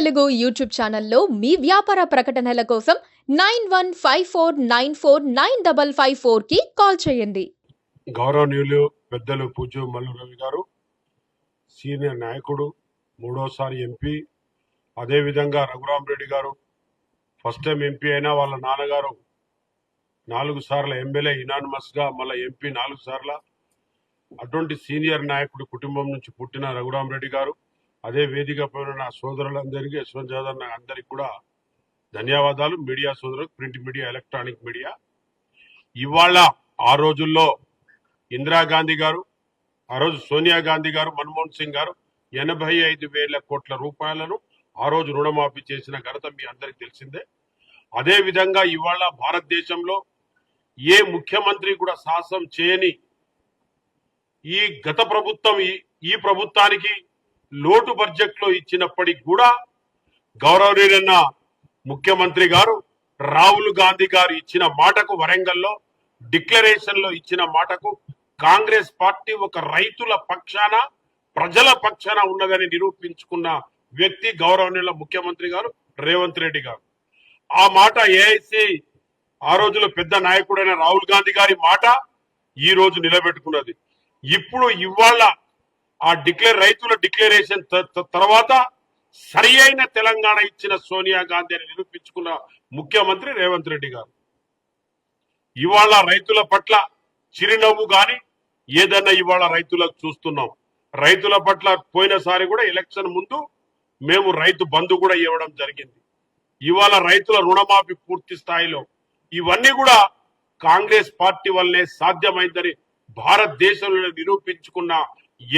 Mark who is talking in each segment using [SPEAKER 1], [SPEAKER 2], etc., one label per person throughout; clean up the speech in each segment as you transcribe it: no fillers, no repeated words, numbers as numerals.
[SPEAKER 1] Telugu YouTube ఛానల్లో మీ వ్యాపార ప్రకటనల కోసం 9154949554 కి కాల్ చేయండి.
[SPEAKER 2] గౌరవనీయులు పెద్దలు పూజ్య మల్లు రవి గారు సీనియర్ నాయకుడు, మూడోసారి ఎంపీ. అదేవిధంగా రఘురామరెడ్డి గారు ఫస్ట్ టైం ఎంపీ అయినా వాళ్ళ నాన్నగారు 4 సార్ల ఎమ్మెల్యే యునానిమస్గా, మళ్ళీ ఎంపీ 4 సార్ల. అటువంటి సీనియర్ నాయకుడి కుటుంబం నుంచి పుట్టిన రఘురామరెడ్డి గారు, అదే వేదిక పైన నా సోదరులందరికీ, యశ్వంత్ జాదవ్ అందరికీ కూడా ధన్యవాదాలు. మీడియా సోదరులకు, ప్రింట్ మీడియా, ఎలక్ట్రానిక్ మీడియా. ఇవాళ ఆ రోజుల్లో ఇందిరాగాంధీ గారు, ఆ రోజు సోనియా గాంధీ గారు, మన్మోహన్ సింగ్ గారు 85,000 కోట్ల రూపాయలను ఆ రోజు రుణమాఫీ చేసిన ఘనత మీ అందరికి తెలిసిందే. అదే విధంగా ఇవాళ భారతదేశంలో ఏ ముఖ్యమంత్రి కూడా సాహసం చేయని ఈ గత ప్రభుత్వం ఈ ప్రభుత్వానికి లోటు బడ్జెట్ లో ఇచ్చినప్పటికీ కూడా గౌరవనీయులైన ముఖ్యమంత్రి గారు రాహుల్ గాంధీ గారు ఇచ్చిన మాటకు, వరంగల్లో డిక్లరేషన్ లో ఇచ్చిన మాటకు కాంగ్రెస్ పార్టీ ఒక రైతుల పక్షాన, ప్రజల పక్షాన ఉన్నదని నిరూపించుకున్న వ్యక్తి గౌరవనీయుల ముఖ్యమంత్రి గారు రేవంత్ రెడ్డి గారు. ఆ మాట ఏఐసి ఆ రోజులో పెద్ద నాయకుడైన రాహుల్ గాంధీ గారి మాట ఈ రోజు నిలబెట్టుకున్నది. ఇప్పుడు ఇవాళ ఆ రైతుల డిక్లరేషన్ తర్వాత సరి అయిన తెలంగాణ ఇచ్చిన సోనియా గాంధీ అని నిరూపించుకున్న ముఖ్యమంత్రి రేవంత్ రెడ్డి గారు. ఇవాళ రైతుల పట్ల చిరునవ్వు గాని ఏదన్నా ఇవాళ రైతులకు చూస్తున్నాం. రైతుల పట్ల పోయినసారి కూడా ఎలక్షన్ ముందు మేము రైతు బంధు కూడా ఇవ్వడం జరిగింది. ఇవాళ రైతుల రుణమాఫీ పూర్తి స్థాయిలో, ఇవన్నీ కూడా కాంగ్రెస్ పార్టీ వల్లే సాధ్యమైందని భారతదేశంలో నిరూపించుకున్న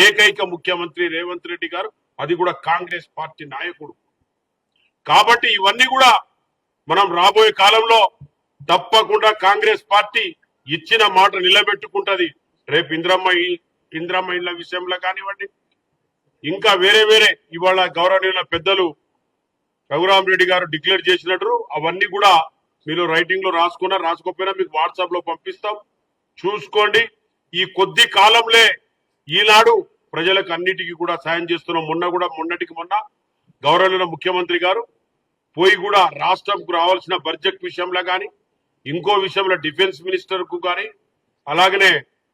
[SPEAKER 2] ఏకైక ముఖ్యమంత్రి రేవంత్ రెడ్డి గారు, అది కూడా కాంగ్రెస్ పార్టీ నాయకుడు. కాబట్టి ఇవన్నీ కూడా మనం రాబోయే కాలంలో తప్పకుండా కాంగ్రెస్ పార్టీ ఇచ్చిన మాట నిలబెట్టుకుంటది. రేపు ఇంద్రమ్మ ఇళ్ల విషయంలో కానివ్వండి, ఇంకా వేరే ఇవాళ గౌరవనీయుల పెద్దలు రఘురామరెడ్డి గారు డిక్లేర్ చేసినట్టు అవన్నీ కూడా మీరు రైటింగ్ లో రాసుకోకపోయినా మీకు వాట్సాప్ లో పంపిస్తాం, చూసుకోండి. ఈ కొద్ది కాలంలో ఈనాడు ప్రజలకు అన్నిటికీ కూడా సాయం చేస్తున్నాం. మొన్నటికి మొన్న గౌరవనీయుల ముఖ్యమంత్రి గారు పోయి కూడా రాష్ట్రంకు రావాల్సిన బడ్జెట్ విషయంలో కానీ, ఇంకో విషయంలో డిఫెన్స్ మినిస్టర్ కు కానీ, అలాగనే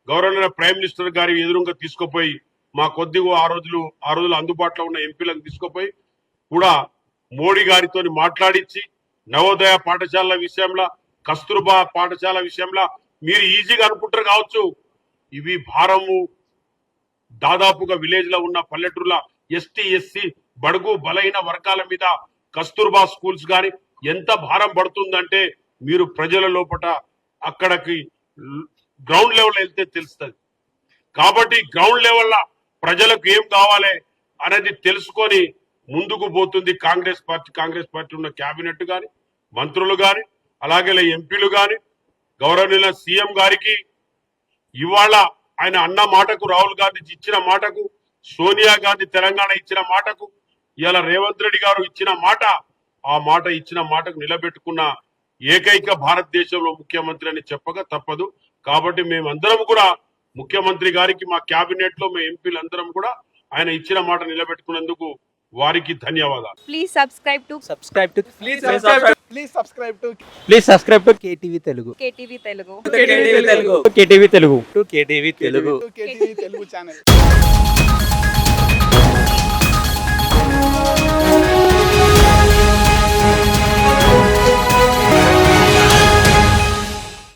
[SPEAKER 2] గౌరవనీయుల ప్రైమ్ మినిస్టర్ గారి ఎదురుగా తీసుకుపోయి మా కొద్దిగా ఆ రోజులు అందుబాటులో ఉన్న ఎంపీలను తీసుకుపోయి కూడా మోడీ గారితో మాట్లాడించి నవోదయ పాఠశాలల విషయంలో, కస్తూర్బా పాఠశాల విషయంలో మీరు ఈజీగా అనుకుంటారు కావచ్చు, ఇవి భారము దాదాపుగా విలేజ్ లో ఉన్న పల్లెటూర్ల ఎస్టీ ఎస్సీ బడుగు బలైన వర్గాల మీద కస్తూర్బా స్కూల్స్ గాని ఎంత భారం పడుతుందంటే మీరు ప్రజల లోపల అక్కడికి గ్రౌండ్ లెవెల్ వెళ్తే తెలుస్తుంది. కాబట్టి గ్రౌండ్ లెవెల్ ప్రజలకు ఏం కావాలి అనేది తెలుసుకొని ముందుకు పోతుంది కాంగ్రెస్ పార్టీ ఉన్న కేబినెట్ గాని, మంత్రులు గాని, అలాగే ఎంపీలు గాని. గౌరవనీయుల సీఎం గారికి ఇవాళ ఆయన అన్న మాటకు, రాహుల్ గాంధీ ఇచ్చిన మాటకు, సోనియా గాంధీ తెలంగాణ ఇచ్చిన మాటకు, ఇవాళ రేవంత్ రెడ్డి గారు ఇచ్చిన మాట, ఆ మాట ఇచ్చిన మాటకు నిలబెట్టుకున్న ఏకైక భారతదేశంలో ముఖ్యమంత్రి అని చెప్పక తప్పదు. కాబట్టి మేమందరం కూడా ముఖ్యమంత్రి గారికి, మా కేబినెట్ లో మేము ఎంపీలందరం కూడా ఆయన ఇచ్చిన మాట నిలబెట్టుకున్నందుకు వారికి ధన్యవాదాలు.
[SPEAKER 3] Please subscribe to
[SPEAKER 4] KTV Telugu
[SPEAKER 3] KTV Telugu
[SPEAKER 4] channel.